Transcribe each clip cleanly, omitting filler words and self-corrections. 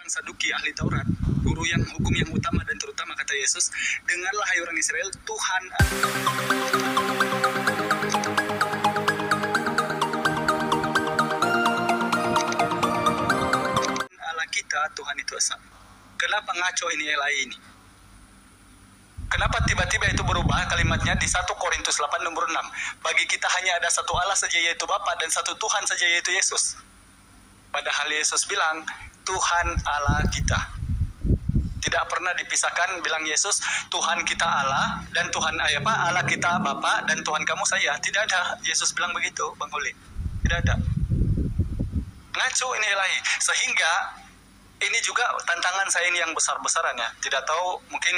orang Saduki, ahli Taurat, guru yang hukum yang utama dan terutama, kata Yesus, dengarlah hai orang Israel, Tuhan Allah kita, Tuhan itu esa. Kenapa ngaco ini Elai ini? Kenapa tiba-tiba itu berubah kalimatnya di 1 Korintus 8 nomor 6? Bagi kita hanya ada satu Allah saja yaitu Bapa, dan satu Tuhan saja yaitu Yesus. Padahal Yesus bilang Tuhan Allah kita. Tidak pernah dipisahkan, bilang Yesus, Tuhan kita Allah dan Tuhan Allah kita Bapa dan Tuhan kamu saya. Tidak ada. Yesus bilang begitu, Bang Huli. Tidak ada. Ngaco ini Ilahi. Sehingga ini juga tantangan saya ini yang besar-besaran ya. Tidak tahu, mungkin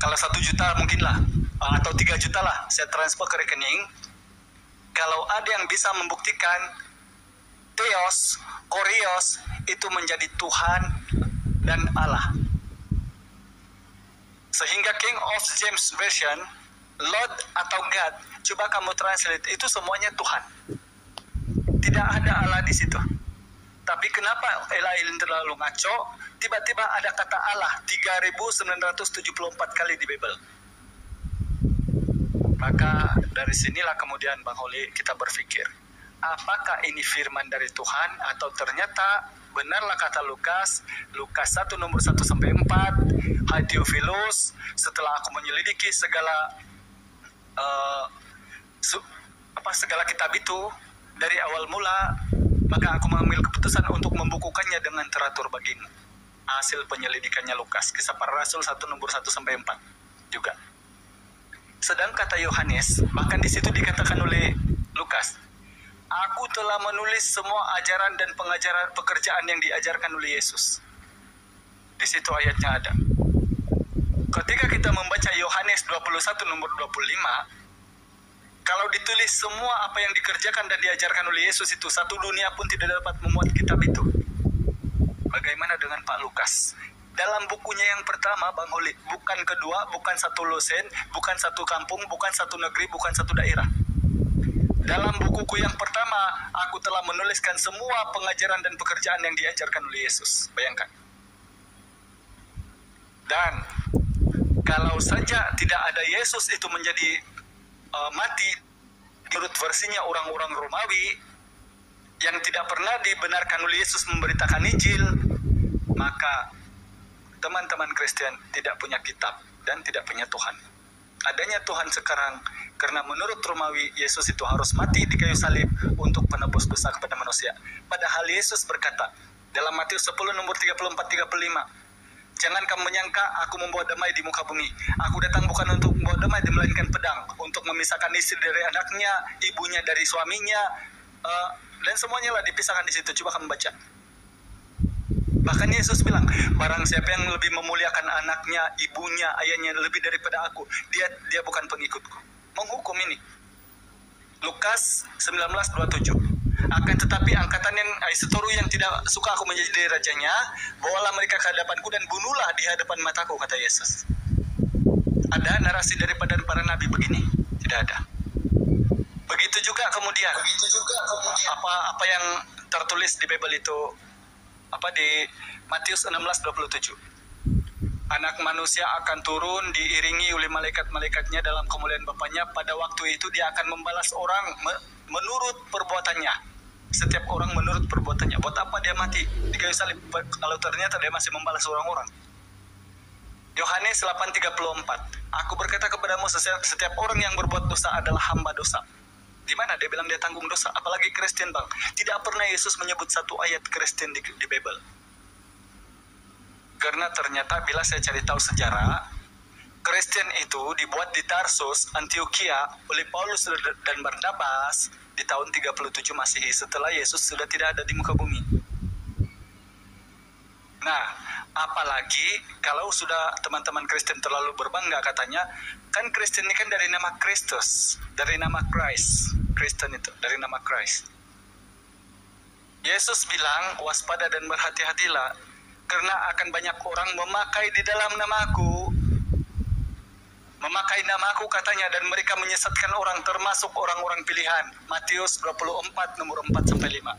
kalau 1 juta mungkin lah, atau 3 juta lah saya transfer ke rekening. Kalau ada yang bisa membuktikan Theos, Kurios itu menjadi Tuhan dan Allah, sehingga King of James Version, Lord atau God, coba kamu translate, itu semuanya Tuhan. Tidak ada Allah di situ. Tapi kenapa Elail terlalu ngaco? Tiba-tiba ada kata Allah 3.974 kali di Bible. Maka dari sinilah kemudian Bang Holi kita berpikir, apakah ini firman dari Tuhan atau ternyata benarlah kata Lukas 1 nomor 1 sampai 4, hai Theophilus, setelah aku menyelidiki segala segala kitab itu dari awal mula, maka aku mengambil keputusan untuk membukukannya dengan teratur bagimu. Hasil penyelidikannya Lukas, Kisah Para Rasul 1 nomor 1 sampai 4 juga. Sedang kata Yohanes, bahkan di situ dikatakan oleh Lukas, aku telah menulis semua ajaran dan pekerjaan yang diajarkan oleh Yesus. Di situ ayatnya ada. Ketika kita membaca Yohanes 21 nomor 25, kalau ditulis semua apa yang dikerjakan dan diajarkan oleh Yesus itu, satu dunia pun tidak dapat memuat kitab itu. Bagaimana dengan Pak Lukas? Dalam bukunya yang pertama, Bang Holi, bukan kedua, bukan satu losen, bukan satu kampung, bukan satu negeri, bukan satu daerah. Dalam bukuku yang pertama, aku telah menuliskan semua pengajaran dan pekerjaan yang diajarkan oleh Yesus. Bayangkan. Dan kalau saja tidak ada Yesus itu menjadi mati, menurut versinya orang-orang Romawi yang tidak pernah dibenarkan oleh Yesus memberitakan Injil, maka teman-teman Kristen tidak punya kitab dan tidak punya Tuhan. Adanya Tuhan sekarang karena menurut Romawi Yesus itu harus mati di kayu salib untuk penebus dosa kepada manusia. Padahal Yesus berkata dalam Matius 10 nomor 34-35, jangan kamu menyangka aku membawa damai di muka bumi. Aku datang bukan untuk membawa damai, melainkan pedang, untuk memisahkan istri dari anaknya, ibunya dari suaminya, dan semuanya lah dipisahkan di situ. Coba kamu baca. Bahkan Yesus bilang, barang siapa yang lebih memuliakan anaknya, ibunya, ayahnya lebih daripada aku, dia bukan pengikutku. Menghukum ini. Lukas 19:27. Akan tetapi angkatan yang Aisetoru yang tidak suka aku menjadi rajanya, bawalah mereka ke hadapanku dan bunuhlah di hadapan mataku, kata Yesus. Ada narasi daripada para nabi begini? Tidak ada. Begitu juga kemudian apa yang tertulis di Bible itu, di Matius 16:27. Anak manusia akan turun diiringi oleh malaikat-malaikatnya dalam kemuliaan Bapaknya. Pada waktu itu dia akan membalas orang menurut perbuatannya. Setiap orang menurut perbuatannya. Buat apa dia mati di kayu salib kalau ternyata dia masih membalas orang-orang? Yohanes 8:34. Aku berkata kepadamu, setiap orang yang berbuat dosa adalah hamba dosa. Di mana dia bilang dia tanggung dosa? Apalagi Kristen, Bang. Tidak pernah Yesus menyebut satu ayat Kristen di Bible. Karena ternyata bila saya cari tahu sejarah, Kristen itu dibuat di Tarsus, Antioquia oleh Paulus dan Barnabas di tahun 37 Masehi, setelah Yesus sudah tidak ada di muka bumi. Nah, apalagi kalau sudah teman-teman Kristen terlalu berbangga katanya, kan Kristen ini kan dari nama Kristus, dari nama Christ. Kristen itu dari nama Christ. Yesus bilang, waspada dan berhati-hatilah, karena akan banyak orang memakai di dalam namaku, memakai namaku katanya, dan mereka menyesatkan orang, termasuk orang-orang pilihan. Matius 24 nomor 4-5.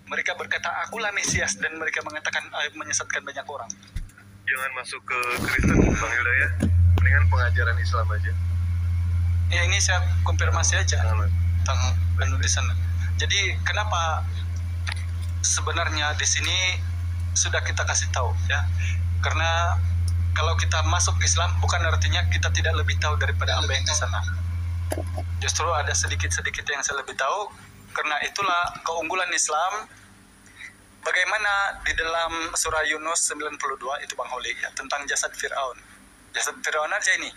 Mereka berkata, akulah Mesias, dan mereka mengatakan menyesatkan banyak orang. Jangan masuk ke Kristen, Bang Yuda ya. Mendingan pengajaran Islam aja. Ya, ini saya konfirmasi aja tentang di sana. Jadi kenapa sebenarnya di sini sudah kita kasih tahu ya? Karena kalau kita masuk Islam bukan artinya kita tidak lebih tahu daripada apa yang di sana. Justru ada sedikit-sedikit yang saya lebih tahu. Karena itulah keunggulan Islam. Bagaimana di dalam surah Yunus 92 itu Bang Holi ya, tentang jasad Fir'aun. Jasad Fir'aun aja ini.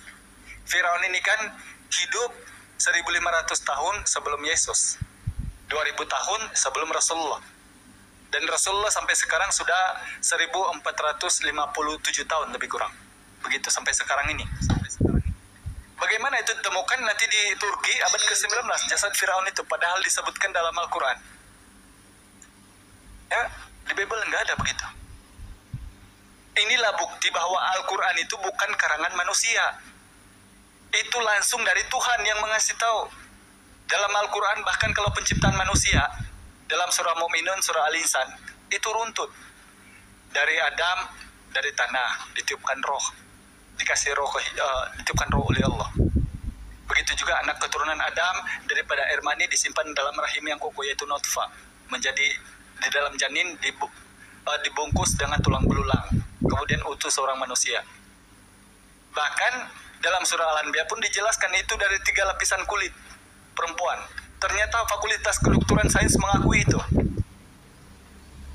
Fir'aun ini kan hidup 1500 tahun sebelum Yesus. 2000 tahun sebelum Rasulullah. Dan Rasulullah sampai sekarang sudah 1457 tahun lebih kurang. Begitu sampai sekarang ini. Bagaimana itu ditemukan nanti di Turki abad ke-19 jasad Firaun itu, padahal disebutkan dalam Al-Quran. Ya, di Bible nggak ada begitu. Inilah bukti bahwa Al-Quran itu bukan karangan manusia. Itu langsung dari Tuhan yang mengasih tahu. Dalam Al-Quran bahkan kalau penciptaan manusia, dalam surah Mu'minun, surah Al-Insan, itu runtut. Dari Adam, dari tanah, ditiupkan roh. Dikasih roh, ditiupkan roh oleh Allah. Begitu juga anak keturunan Adam, daripada air mani disimpan dalam rahim yang kokoh, yaitu nutfah. Menjadi di dalam janin dibungkus dengan tulang belulang. Kemudian utuh seorang manusia. Bahkan dalam surah Al-Anbiya pun dijelaskan itu dari 3 lapisan kulit perempuan. Ternyata Fakultas Kedokteran Sains mengakui itu.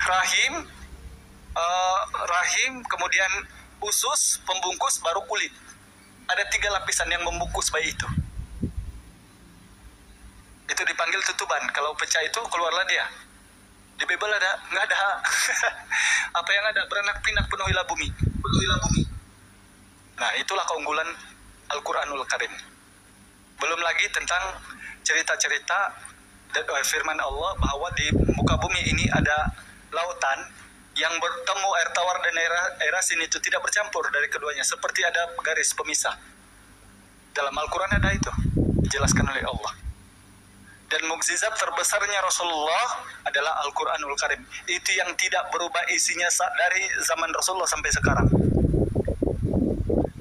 Rahim, kemudian usus, pembungkus, baru kulit. Ada 3 lapisan yang membungkus bayi itu. Itu dipanggil tutuban. Kalau pecah itu keluarlah dia. Di Bible ada? Nggak ada. Apa yang ada? Beranak pinak penuhilah bumi. Nah, itulah keunggulan Al-Quranul Karim. Belum lagi tentang cerita-cerita firman Allah bahwa di muka bumi ini ada lautan yang bertemu air tawar dan air asin itu tidak bercampur dari keduanya, seperti ada garis pemisah. Dalam Al-Quran ada itu, dijelaskan oleh Allah. Dan mukjizat terbesarnya Rasulullah adalah Al-Quranul Karim. Itu yang tidak berubah isinya dari zaman Rasulullah sampai sekarang.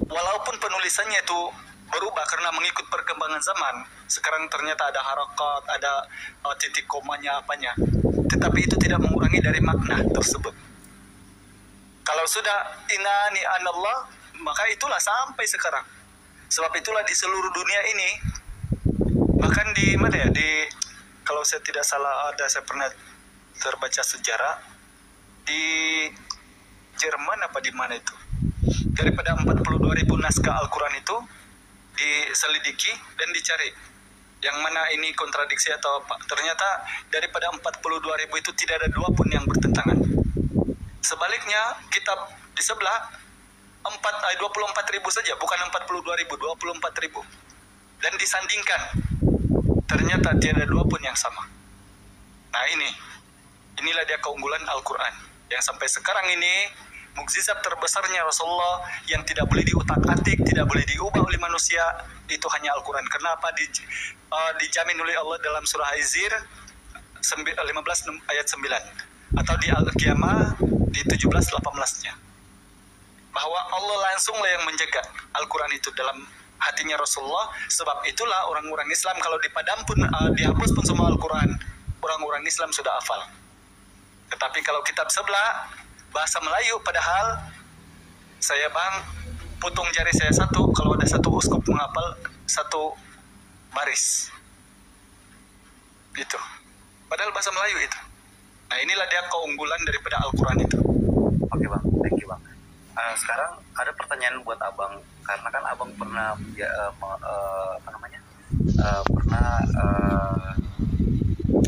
Walaupun penulisannya itu berubah karena mengikut perkembangan zaman. Sekarang ternyata ada harakat, ada titik komanya, apanya. Tetapi itu tidak mengurangi dari makna tersebut. Kalau sudah inani anallah, maka itulah sampai sekarang. Sebab itulah di seluruh dunia ini, bahkan di mana ya, kalau saya tidak salah saya pernah terbaca sejarah di Jerman apa di mana itu, daripada 42.000 naskah Al-Quran itu diselidiki dan dicari yang mana ini kontradiksi atau apa. Ternyata daripada 42.000 itu tidak ada 2 pun yang bertentangan. Sebaliknya kitab di sebelah 24.000 saja, bukan 42.000, 24.000. Dan disandingkan, ternyata tiada 2 pun yang sama. Nah inilah dia keunggulan Al-Quran. Yang sampai sekarang ini, mukjizat terbesarnya Rasulullah yang tidak boleh diutak-atik, tidak boleh diubah oleh manusia, itu hanya Al-Quran. Kenapa? Dijamin oleh Allah dalam surah Hizr 15 ayat 9. Atau di Al-Qiyamah di 17-18-nya. Bahwa Allah langsunglah yang menjaga Al-Quran itu dalam hatinya Rasulullah. Sebab itulah orang-orang Islam kalau dipadam pun dihapus pun semua Al-Quran, orang-orang Islam sudah hafal. Tetapi kalau kitab sebelah bahasa Melayu, padahal saya putung jari saya satu kalau ada satu uskup menghafal 1 baris itu, padahal bahasa Melayu itu. Nah inilah dia keunggulan daripada Al-Quran itu. Oke Bang, thank you Bang. Sekarang ada pertanyaan buat Abang, karena kan Abang pernah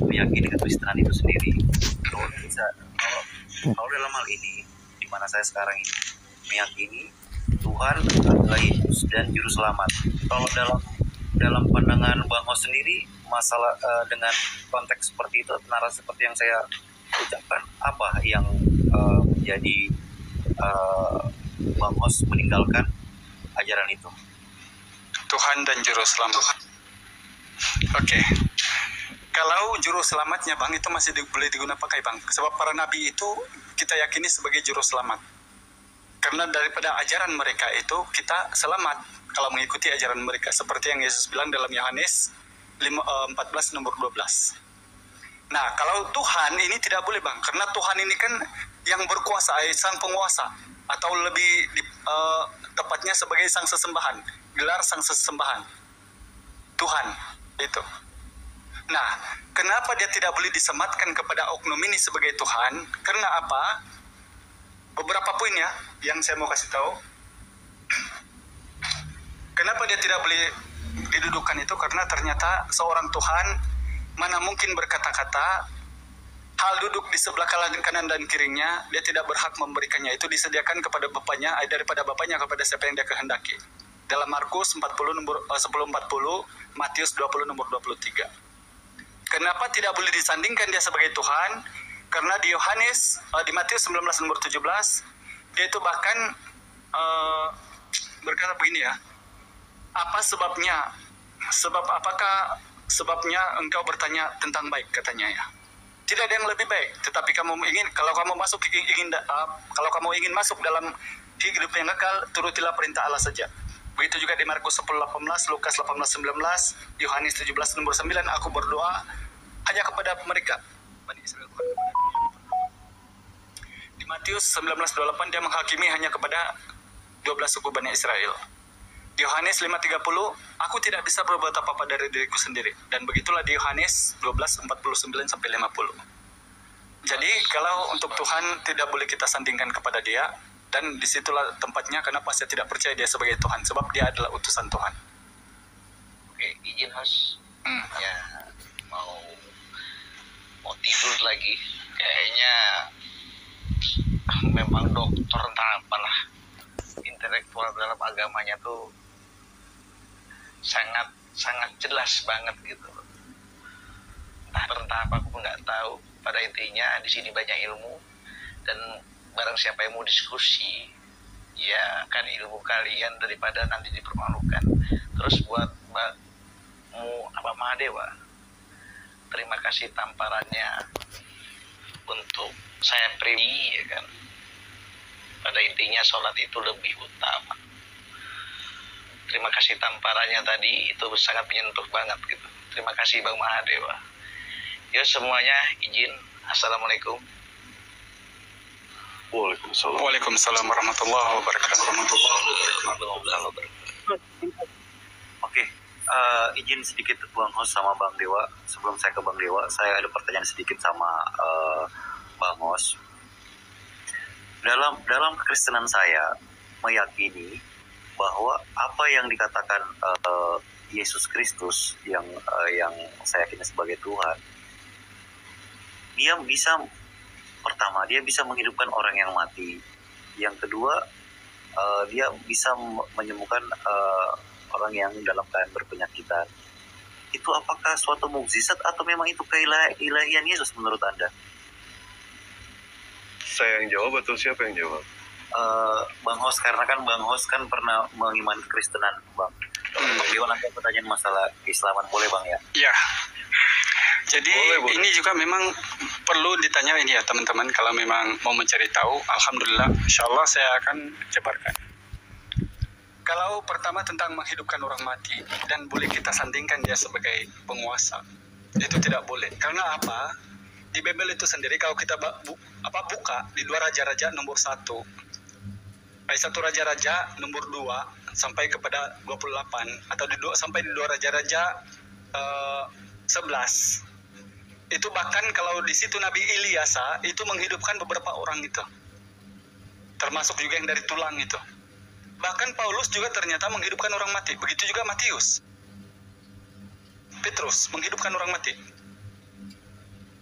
meyakini kekristenan itu sendiri. Kalau dalam hal ini, di mana saya sekarang ini meyakini Tuhan adalah Yesus dan Juru Selamat. Kalau dalam pandangan Bang Hos sendiri, masalah dengan konteks seperti itu, narasi seperti yang saya ucapkan, apa yang menjadi Bang Hos meninggalkan ajaran itu? Tuhan dan Juru Selamat. Oke. Kalau juru selamatnya Bang itu masih boleh digunakan pakai Bang. Sebab para nabi itu kita yakini sebagai juru selamat. Karena daripada ajaran mereka itu kita selamat kalau mengikuti ajaran mereka. Seperti yang Yesus bilang dalam Yohanes 14 nomor 12. Nah, kalau Tuhan ini tidak boleh Bang. Karena Tuhan ini kan yang berkuasa, sang penguasa. Atau lebih tepatnya sebagai sang sesembahan. Gelar sang sesembahan. Tuhan itu. Nah, kenapa dia tidak boleh disematkan kepada oknum ini sebagai Tuhan? Karena apa? Beberapa poin ya yang saya mau kasih tahu. Kenapa dia tidak boleh didudukan itu? Karena ternyata seorang Tuhan mana mungkin berkata-kata, hal duduk di sebelah kanan dan kirinya, dia tidak berhak memberikannya. Itu disediakan kepada bapaknya, daripada bapaknya kepada siapa yang dia kehendaki. Dalam Markus 10:40, Matius 20 nomor 23. Kenapa tidak boleh disandingkan dia sebagai Tuhan? Karena di di Matius 19 nomor 17, dia itu bahkan berkata begini ya, apa sebabnya? Sebabnya engkau bertanya tentang baik, katanya ya. Tidak ada yang lebih baik, tetapi kalau kamu ingin masuk dalam hidup yang kekal, turutilah perintah Allah saja. Begitu juga di Markus 10:18, Lukas 18:19, Yohanes 17 nomor 9, aku berdoa hanya kepada mereka. Di Matius 19:28 dia menghakimi hanya kepada 12 suku Bani Israel. Di Yohanes 5:30, aku tidak bisa berbuat apa-apa dari diriku sendiri. Dan begitulah di Yohanes 12:49-50. Jadi kalau untuk Tuhan tidak boleh kita sandingkan kepada dia. Dan disitulah tempatnya kenapa saya tidak percaya dia sebagai Tuhan. Sebab dia adalah utusan Tuhan. Oke, izin host. Ya, mau tidur lagi. Kayaknya memang dokter entah apalah. Intelektual dalam agamanya tuh sangat jelas banget gitu. Entah apa aku pun nggak tahu. Pada intinya di sini banyak ilmu dan barang siapa yang mau diskusi, ya kan ilmu kalian daripada nanti dipermalukan. Terus buat Mbak Mahadewa, terima kasih tamparannya untuk saya pribadi, ya kan. Pada intinya sholat itu lebih utama. Terima kasih tamparannya tadi, itu sangat menyentuh banget gitu. Terima kasih Bang Mahadewa. Ya semuanya izin. Assalamualaikum. Waalaikumsalam warahmatullahi wabarakatuh. Oke, izin sedikit Bang Hos sama Bang Dewa. Sebelum saya ke Bang Dewa, saya ada pertanyaan sedikit sama Bang Hos. Dalam kekristenan saya meyakini bahwa apa yang dikatakan Yesus Kristus yang saya yakini sebagai Tuhan, dia bisa menghidupkan orang yang mati. Yang kedua, dia bisa menyembuhkan orang yang dalam keadaan berpenyakitan. Itu apakah suatu mukjizat atau memang itu keilahian Yesus menurut Anda? Saya yang jawab atau siapa yang jawab? Bang Hos, karena kan Bang Hos kan pernah mengimani kekristenan, Bang. Bang Dewa nanti pertanyaan masalah keislaman, boleh Bang ya? Iya. Jadi boleh. Ini juga memang perlu ditanya ini ya teman-teman. Kalau memang mau mencari tahu, alhamdulillah, insya Allah saya akan jabarkan. Kalau pertama tentang menghidupkan orang mati dan boleh kita sandingkan dia sebagai penguasa, itu tidak boleh. Karena apa? Di Bible itu sendiri kalau kita buka di 2 Raja-Raja nomor 1, ayat 1 Raja-Raja nomor 2 sampai kepada 28 atau sampai di 2 Raja-Raja 11. Itu bahkan kalau di situ Nabi Ilyasa itu menghidupkan beberapa orang itu. Termasuk juga yang dari tulang itu. Bahkan Paulus juga ternyata menghidupkan orang mati. Begitu juga Matius. Petrus menghidupkan orang mati.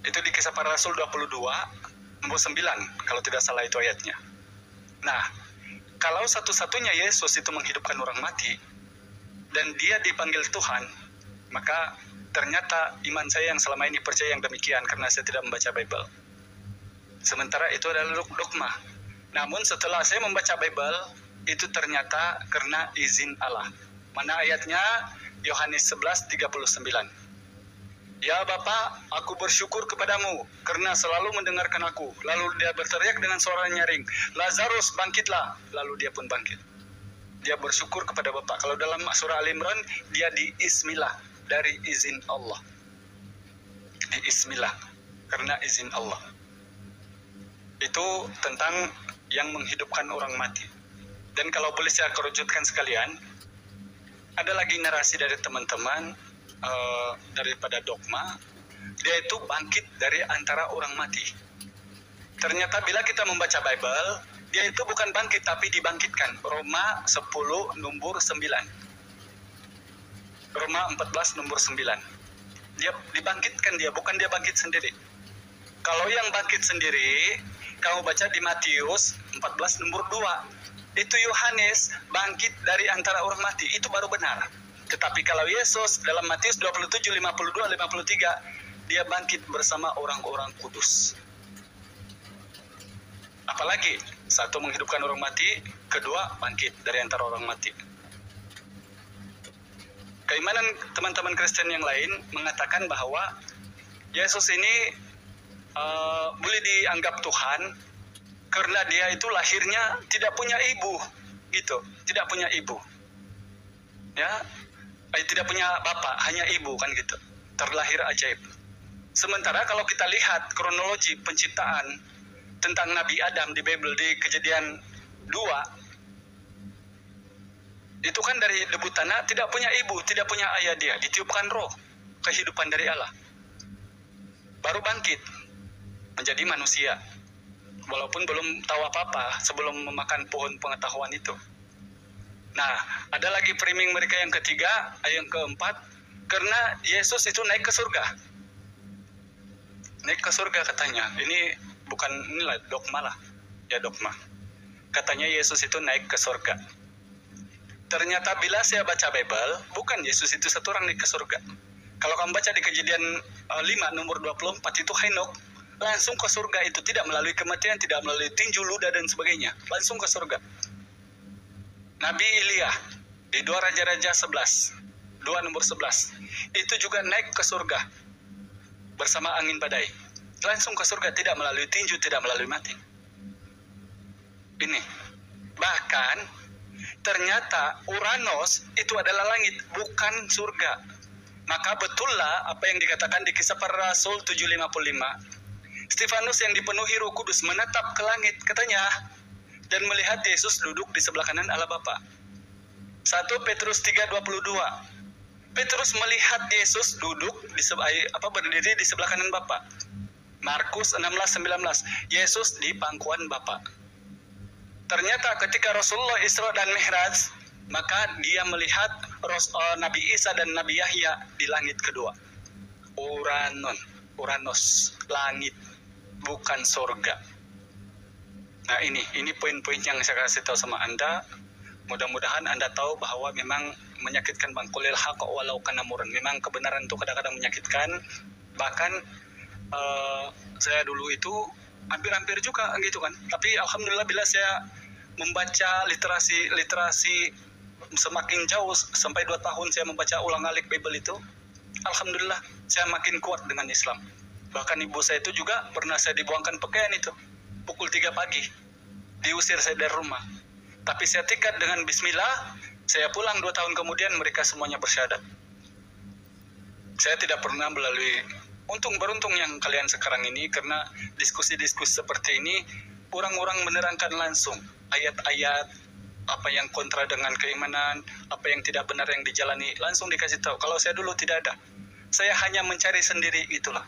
Itu di Kisah Para Rasul 22 nomor 9 kalau tidak salah itu ayatnya. Nah, kalau satu-satunya Yesus itu menghidupkan orang mati dan dia dipanggil Tuhan, maka ternyata iman saya yang selama ini percaya yang demikian karena saya tidak membaca Bible. Sementara itu adalah dogma. Namun setelah saya membaca Bible, itu ternyata karena izin Allah. Mana ayatnya? Yohanes 11:39. "Ya Bapa, aku bersyukur kepadamu karena selalu mendengarkan aku." Lalu dia berteriak dengan suara nyaring, "Lazarus, bangkitlah." Lalu dia pun bangkit. Dia bersyukur kepada Bapa. Kalau dalam surah Al-Imran, dia diismilah dari izin Allah. Diismilah karena izin Allah. Itu tentang yang menghidupkan orang mati. Dan kalau boleh saya kerucutkan sekalian, ada lagi narasi dari teman-teman daripada dogma, dia itu bangkit dari antara orang mati. Ternyata bila kita membaca Bible, dia itu bukan bangkit tapi dibangkitkan. Roma 10 nomor 9. Roma 14 nomor 9. Dia dibangkitkan, dia bukan dia bangkit sendiri. Kalau yang bangkit sendiri, kamu baca di Matius 14 nomor 2. Itu Yohanes bangkit dari antara orang mati, itu baru benar. Tetapi kalau Yesus dalam Matius 27, 52, 53, dia bangkit bersama orang-orang kudus. Apalagi, satu menghidupkan orang mati, kedua bangkit dari antara orang mati. Keimanan teman-teman Kristen yang lain mengatakan bahwa Yesus ini boleh dianggap Tuhan karena dia itu lahirnya tidak punya ibu, gitu, tidak punya ibu, ya, tidak punya bapak, hanya ibu kan gitu, terlahir ajaib. Sementara kalau kita lihat kronologi penciptaan tentang Nabi Adam di Bible di Kejadian 2, itu kan dari debu tanah, tidak punya ibu, tidak punya ayah, dia ditiupkan roh kehidupan dari Allah, baru bangkit menjadi manusia, walaupun belum tahu apa-apa sebelum memakan pohon pengetahuan itu. Nah, ada lagi framing mereka yang ketiga, yang keempat, karena Yesus itu naik ke surga. Naik ke surga katanya. Ini bukan inilah dogma lah, ya dogma. Katanya Yesus itu naik ke surga. Ternyata bila saya baca Bible, bukan Yesus itu satu orang naik ke surga. Kalau kamu baca di Kejadian 5 nomor 24 itu Henok langsung ke surga, itu tidak melalui kematian, tidak melalui tinju, ludah dan sebagainya, langsung ke surga. Nabi Elia di 2 Raja-Raja 11, 2 nomor 11, itu juga naik ke surga bersama angin badai, langsung ke surga, tidak melalui tinju, tidak melalui mati. Ini bahkan ternyata Uranus itu adalah langit, bukan surga. Maka betullah apa yang dikatakan di Kisah Para Rasul 7:55, Stefanus yang dipenuhi Roh Kudus menatap ke langit katanya, dan melihat Yesus duduk di sebelah kanan Allah Bapa. 1 Petrus 3:22, Petrus melihat Yesus duduk di berdiri di sebelah kanan Bapa. Markus 16:19, Yesus di pangkuan Bapa. Ternyata ketika Rasulullah Isra dan Mi'raj, maka dia melihat Nabi Isa dan Nabi Yahya di langit kedua. Uranus, langit, bukan surga. Nah, ini poin-poin yang saya kasih tahu sama Anda. Mudah-mudahan Anda tahu bahwa memang menyakitkan, Bang. Qulil haqq walau kana murran. Memang kebenaran itu kadang-kadang menyakitkan. Bahkan saya dulu itu hampir-hampir juga gitu kan. Tapi alhamdulillah bila saya membaca literasi semakin jauh, sampai 2 tahun saya membaca ulang-alik Bible itu, alhamdulillah saya makin kuat dengan Islam. Bahkan ibu saya itu juga pernah saya dibuangkan pakaian itu pukul 3 pagi, diusir saya dari rumah. Tapi saya tekad dengan bismillah, saya pulang 2 tahun kemudian mereka semuanya bersyahadat. Saya tidak pernah melalui beruntung yang kalian sekarang ini, karena diskusi-diskusi seperti ini orang-orang menerangkan langsung ayat-ayat apa yang kontra dengan keimanan, apa yang tidak benar yang dijalani, langsung dikasih tahu. Kalau saya dulu tidak ada, saya hanya mencari sendiri, itulah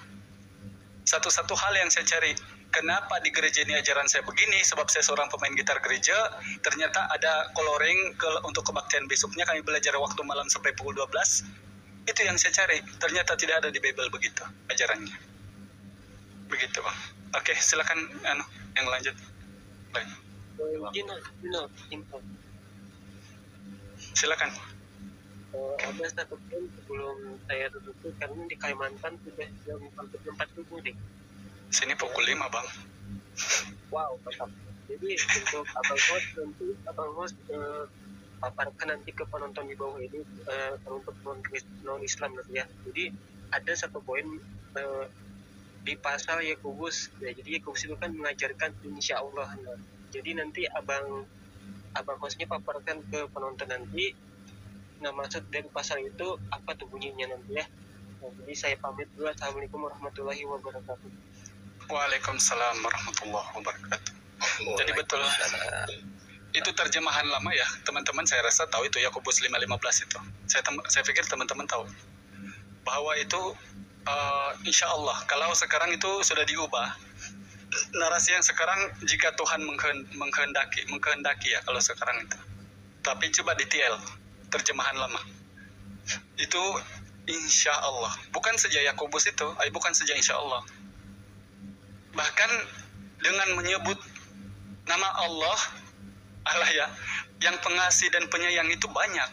satu-satu hal yang saya cari. Kenapa di gereja ini ajaran saya begini? Sebab saya seorang pemain gitar gereja. Ternyata ada coloring untuk kebaktian besoknya, kami belajar waktu malam sampai pukul 12. Itu yang saya cari. Ternyata tidak ada di Bible begitu ajarannya. Begitu, Bang. Oke, silakan yang lanjut. Baik. Silakan. Ada satu poin sebelum saya tutup, karena di Kalimantan sudah jam 4 deh. Sini pukul 5, Bang. Wow, mantap. Jadi untuk Abang Host paparkan nanti ke penonton di bawah ini, untuk non Islam ya. Jadi ada satu poin di pasal Yakobus ya, jadi Yakobus itu kan mengajarkan insya Allah. Nah, jadi nanti abang hostnya paparkan ke penonton nanti. Nah, maksud dari pasal itu apa tuh bunyinya nanti ya. Nah, jadi saya pamit dulu. Assalamualaikum warahmatullahi wabarakatuh. Waalaikumsalam warahmatullahi wabarakatuh. Jadi betul, itu terjemahan lama ya teman-teman. Saya rasa tahu itu Yakobus 5:15 itu. Saya pikir teman-teman tahu bahwa itu insya Allah. Kalau sekarang itu sudah diubah narasi yang sekarang, jika Tuhan mengkehendaki ya kalau sekarang itu. Tapi coba di TL terjemahan lama itu insya Allah, bukan saja Yakobus itu, bukan saja insya Allah, bahkan dengan menyebut nama Allah ya, yang pengasih dan penyayang itu banyak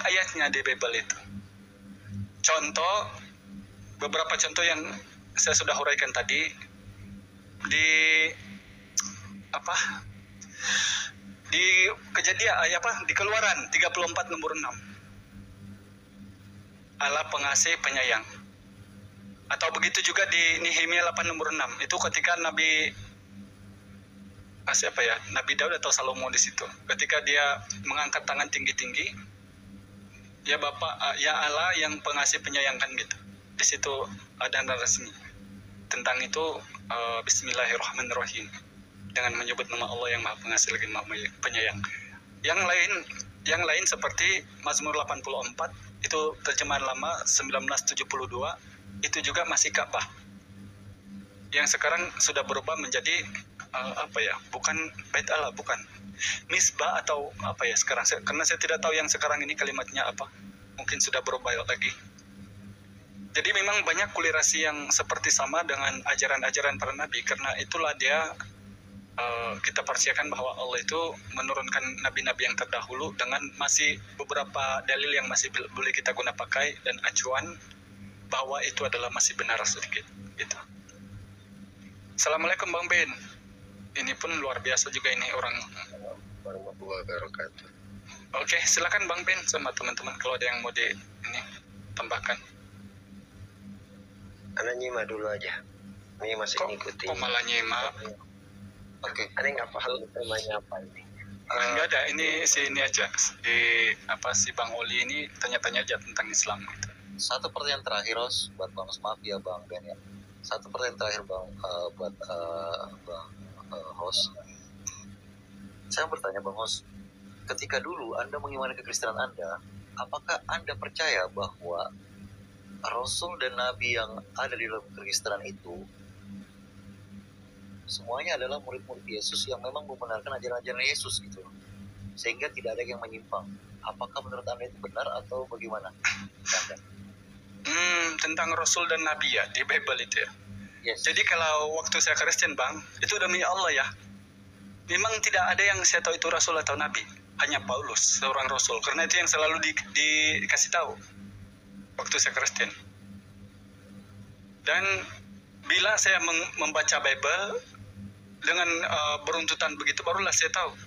ayatnya di Bible itu. Beberapa contoh yang saya sudah huraikan tadi di Kejadian di Keluaran 34 nomor 6. Allah pengasih penyayang. Atau begitu juga di Nehemia 8 nomor 6. Itu ketika Nabi Daud atau Salomo di situ. Ketika dia mengangkat tangan tinggi-tinggi, ya Bapak, ya Allah yang pengasih penyayang kan gitu. Di situ ada narasinya tentang itu. Bismillahirrahmanirrahim, dengan menyebut nama Allah yang Maha Pengasih lagi Maha Penyayang. Yang lain seperti Mazmur 84 itu terjemahan lama 1972, itu juga masih Ka'bah. Yang sekarang sudah berubah menjadi bukan Bait Allah, bukan Misbah atau sekarang karena saya tidak tahu yang sekarang ini kalimatnya apa. Mungkin sudah berubah lagi. Jadi memang banyak kulirasi yang seperti sama dengan ajaran-ajaran para nabi, karena itulah dia kita percayaan bahwa Allah itu menurunkan nabi-nabi yang terdahulu dengan masih beberapa dalil yang masih boleh kita guna pakai dan acuan bahwa itu adalah masih benar sedikit gitu. Assalamualaikum Bang Ben. Ini pun luar biasa juga ini orang. Warahmatullahi wabarakatuh. Oke, silakan Bang Ben sama teman-teman kalau ada yang mau tambahkan. Ana nyimak dulu aja. Ini masih ngikutin. Kok malah nyimak? Oke. Ana nggak paham temanya apa ini. Enggak ada, ini aja. Si Bang Oli ini tanya-tanya aja tentang Islam gitu. Satu pertanyaan terakhir, Ros, buat Bang, maaf ya Bang Ben ya. Satu pertanyaan terakhir Bang, buat Bang host. Saya bertanya Bang host, ketika dulu Anda mengimani kekristenan Anda, apakah Anda percaya bahwa Rasul dan Nabi yang ada di dalam kekristenan itu semuanya adalah murid-murid Yesus yang memang membenarkan ajaran-ajaran Yesus gitu, sehingga tidak ada yang menyimpang? Apakah menurut Anda itu benar atau bagaimana? Tentang Rasul dan Nabi ya di Bible itu ya. Yes. Jadi kalau waktu saya Kristen Bang, itu demi Allah ya, memang tidak ada yang saya tahu itu Rasul atau Nabi, hanya Paulus seorang Rasul, karena itu yang selalu dikasih tahu waktu saya Kristen. Dan bila saya membaca Bible dengan beruntutan begitu, barulah saya tahu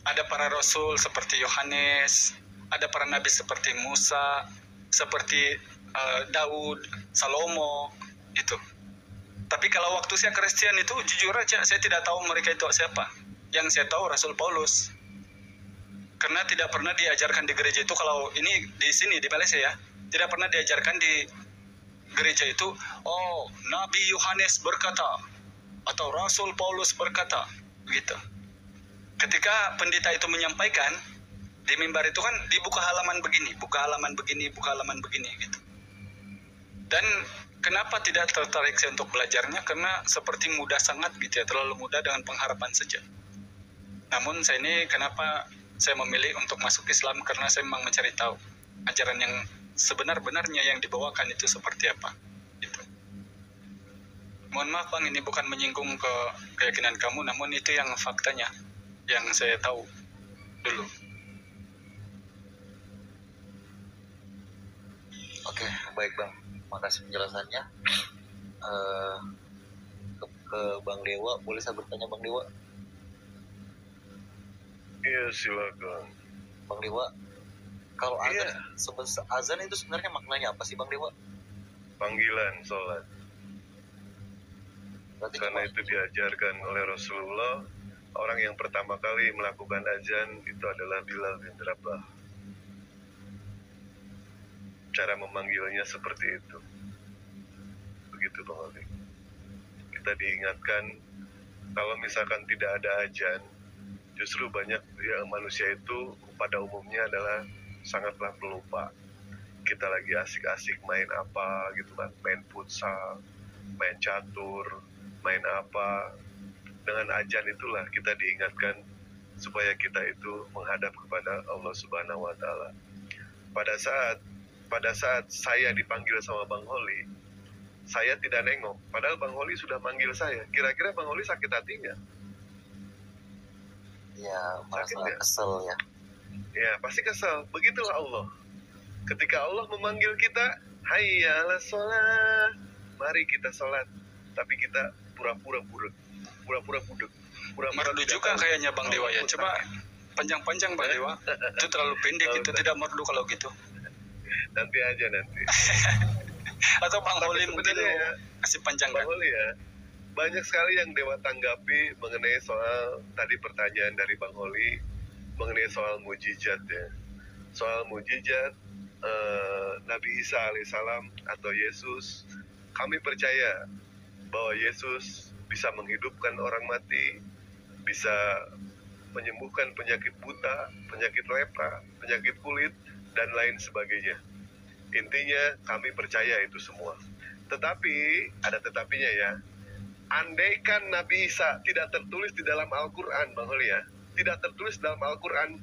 ada para Rasul seperti Yohanes, ada para Nabi seperti Musa, seperti Daud, Salomo itu. Tapi kalau waktu saya Kristen itu jujur aja saya tidak tahu mereka itu siapa. Yang saya tahu Rasul Paulus. Karena tidak pernah diajarkan di gereja itu, kalau ini di sini di Malaysia ya, tidak pernah diajarkan di gereja itu, oh Nabi Yohanes berkata atau Rasul Paulus berkata begitu. Ketika pendeta itu menyampaikan di mimbar itu kan dibuka halaman begini, buka halaman begini gitu. Dan kenapa tidak tertarik saya untuk belajarnya? Karena seperti mudah sangat gitu ya, terlalu mudah dengan pengharapan saja. Namun saya ini kenapa saya memilih untuk masuk Islam, karena saya memang mencari tahu ajaran yang sebenar-benarnya yang dibawakan itu seperti apa gitu. Mohon maaf Bang, ini bukan menyinggung ke keyakinan kamu, namun itu yang faktanya yang saya tahu dulu. Oke, baik Bang, makasih penjelasannya. Ke Bang Dewa, boleh saya bertanya Bang Dewa? Iya silakan. Bang Dewa, Kalau azan, Iya. azan itu sebenarnya maknanya apa sih Bang Dewa? Panggilan sholat. Berarti Karena cuma itu diajarkan oleh Rasulullah. Orang yang pertama kali melakukan azan itu adalah Bilal bin Rabah. Cara memanggilnya seperti itu. Begitu Bang Ali. Kita diingatkan kalau misalkan tidak ada azan, justru banyak ya, manusia itu pada umumnya adalah sangatlah pelupa. Kita lagi asik-asik main apa gitu kan, main futsal, main catur, main apa. Dengan azan itulah kita diingatkan supaya kita itu menghadap kepada Allah Subhanahu wa taala. Pada saat saya dipanggil sama Bang Holi, saya tidak nengok, padahal Bang Holi sudah manggil saya. Kira-kira Bang Holi sakit hati nggak? ya merasa Sakit nggak? kesel ya. Ya, pasti kesal. Begitulah Allah. Ketika Allah memanggil kita, hayya 'alas sholat, mari kita sholat. Tapi kita pura-pura budek. Merdu juga kayaknya Bang Dewa ya. Coba panjang-panjang Bang Dewa. Itu terlalu pendek, itu tidak merdu kalau gitu. Nanti aja nanti. Atau Bang Tapi Holi mungkin sebenarnya ya, kasih panjang Bang Holi ya, banyak sekali yang Dewa tanggapi mengenai soal tadi pertanyaan dari Bang Holi mengenai soal mujizat ya. Soal mujizat Nabi Isa alaihissalam atau Yesus, kami percaya bahwa Yesus bisa menghidupkan orang mati, bisa menyembuhkan penyakit buta, penyakit lepra, penyakit kulit, dan lain sebagainya. Intinya kami percaya itu semua. Tetapi, ada tetapinya ya, andaikan Nabi Isa tidak tertulis di dalam Al-Quran, Bang Holi ya, tidak tertulis dalam Al-Quran,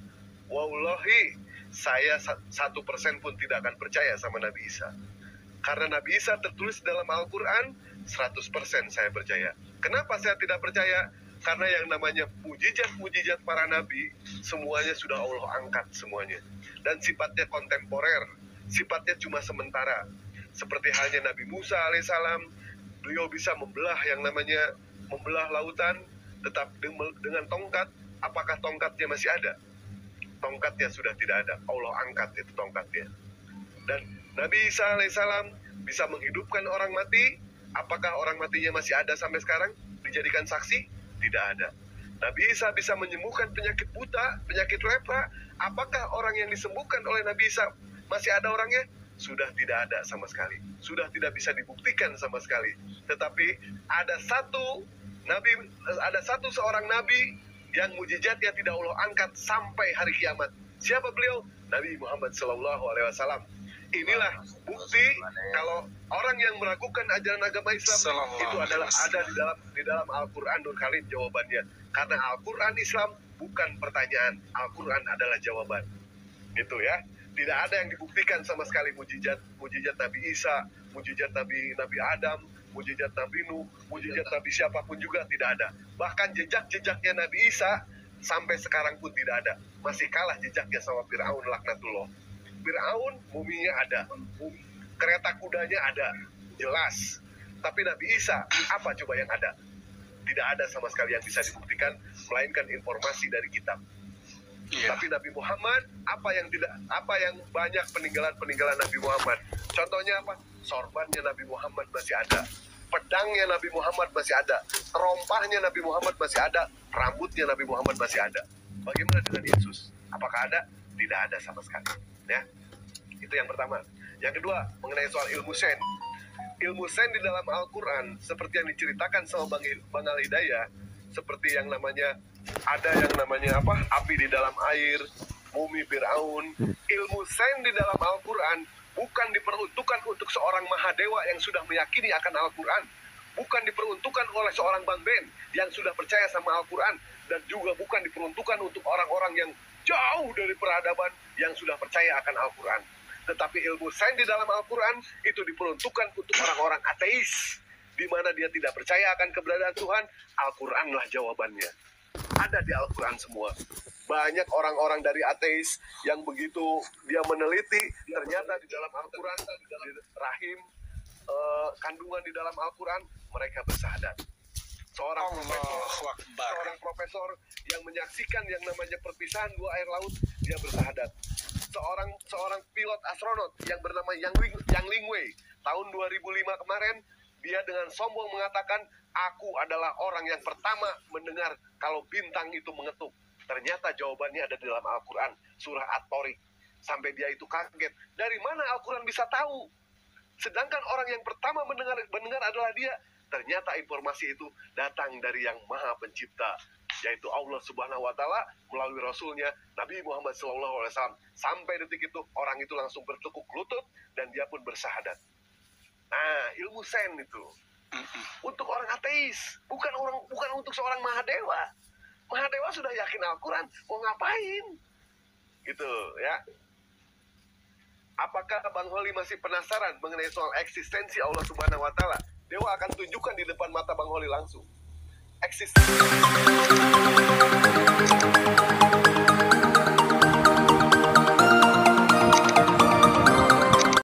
wallahi, saya 1% pun tidak akan percaya sama Nabi Isa. Karena Nabi Isa tertulis dalam Al-Quran, 100% saya percaya. Kenapa saya tidak percaya? Karena yang namanya mujizat-mujizat para nabi, semuanya sudah Allah angkat semuanya. Dan sifatnya kontemporer, sifatnya cuma sementara. Seperti halnya Nabi Musa alaihissalam, beliau bisa membelah yang namanya membelah lautan, tetap dengan tongkat. Apakah tongkatnya masih ada? Tongkatnya sudah tidak ada, Allah angkat itu tongkatnya. Dan Nabi Isa alaihissalam bisa menghidupkan orang mati. Apakah orang matinya masih ada sampai sekarang dijadikan saksi? Tidak ada. Nabi Isa bisa menyembuhkan penyakit buta, penyakit lepra. Apakah orang yang disembuhkan oleh Nabi Isa masih ada orangnya? Sudah tidak ada sama sekali. Sudah tidak bisa dibuktikan sama sekali. Tetapi ada seorang nabi yang mujizatnya tidak Allah angkat sampai hari kiamat. Siapa beliau? Nabi Muhammad SAW. Inilah bukti kalau orang yang meragukan ajaran agama Islam itu adalah ada di dalam Al-Qur'anul Karim jawabannya. Karena Al-Qur'an Islam bukan pertanyaan, Al-Qur'an adalah jawaban. Gitu ya. Tidak ada yang dibuktikan sama sekali mujizat Nabi Isa, mujizat Nabi Adam, mujizat Nabi Nuh, mujizat Nabi siapapun juga tidak ada. Bahkan jejak-jejaknya Nabi Isa sampai sekarang pun tidak ada. Masih kalah jejaknya sama Fir'aun laknatullah. Fir'aun muminya ada, kereta kudanya ada, jelas. Tapi Nabi Isa, apa coba yang ada? Tidak ada sama sekali yang bisa dibuktikan, melainkan informasi dari kitab. Iya. Tapi Nabi Muhammad, apa yang banyak peninggalan Nabi Muhammad? Contohnya apa? Sorbannya Nabi Muhammad masih ada, pedangnya Nabi Muhammad masih ada, terompahnya Nabi Muhammad masih ada, rambutnya Nabi Muhammad masih ada. Bagaimana dengan Yesus? Apakah ada? Tidak ada sama sekali. Ya, itu yang pertama. Yang kedua, mengenai soal ilmu sen. Ilmu sen di dalam Al-Quran, seperti yang diceritakan sama Bang Al-Hidayah, seperti yang namanya, ada yang namanya apa? Api di dalam air, mumi Fir'aun. Ilmu sen di dalam Al-Quran bukan diperuntukkan untuk seorang Mahadewa yang sudah meyakini akan Al-Quran. Bukan diperuntukkan oleh seorang Bang Ben yang sudah percaya sama Al-Quran. Dan juga bukan diperuntukkan untuk orang-orang yang jauh dari peradaban yang sudah percaya akan Al-Quran. Tetapi ilmu sains di dalam Al-Quran itu diperuntukkan untuk orang-orang ateis, di mana dia tidak percaya akan keberadaan Tuhan. Al-Quranlah jawabannya. Ada di Al-Quran semua. Banyak orang-orang dari ateis yang begitu dia meneliti, ternyata di dalam Al-Quran, di rahim, kandungan di dalam Al-Quran, mereka bersahadat. Seorang profesor yang menyaksikan yang namanya perpisahan dua air laut, dia bersahadat. seorang pilot astronot yang bernama Yang Lingwei tahun 2005 kemarin, dia dengan sombong mengatakan, aku adalah orang yang pertama mendengar kalau bintang itu mengetuk. Ternyata jawabannya ada di dalam Al-Quran, surah At-Tariq. Sampai dia itu kaget, dari mana Al-Quran bisa tahu? Sedangkan orang yang pertama mendengar adalah dia. Ternyata informasi itu datang dari yang Maha Pencipta, yaitu Allah Subhanahu wa Ta'ala melalui Rasulnya Nabi Muhammad SAW. Sampai detik itu orang itu langsung bertekuk lutut dan dia pun bersyahadat. Nah, ilmu sains itu untuk orang ateis, bukan untuk seorang Mahadewa. Mahadewa sudah yakin Al-Quran, mau ngapain? Gitu ya. Apakah Bang Holi masih penasaran mengenai soal eksistensi Allah Subhanahu wa Ta'ala? Dewa akan tunjukkan di depan mata Bang Holi langsung. Eksistensi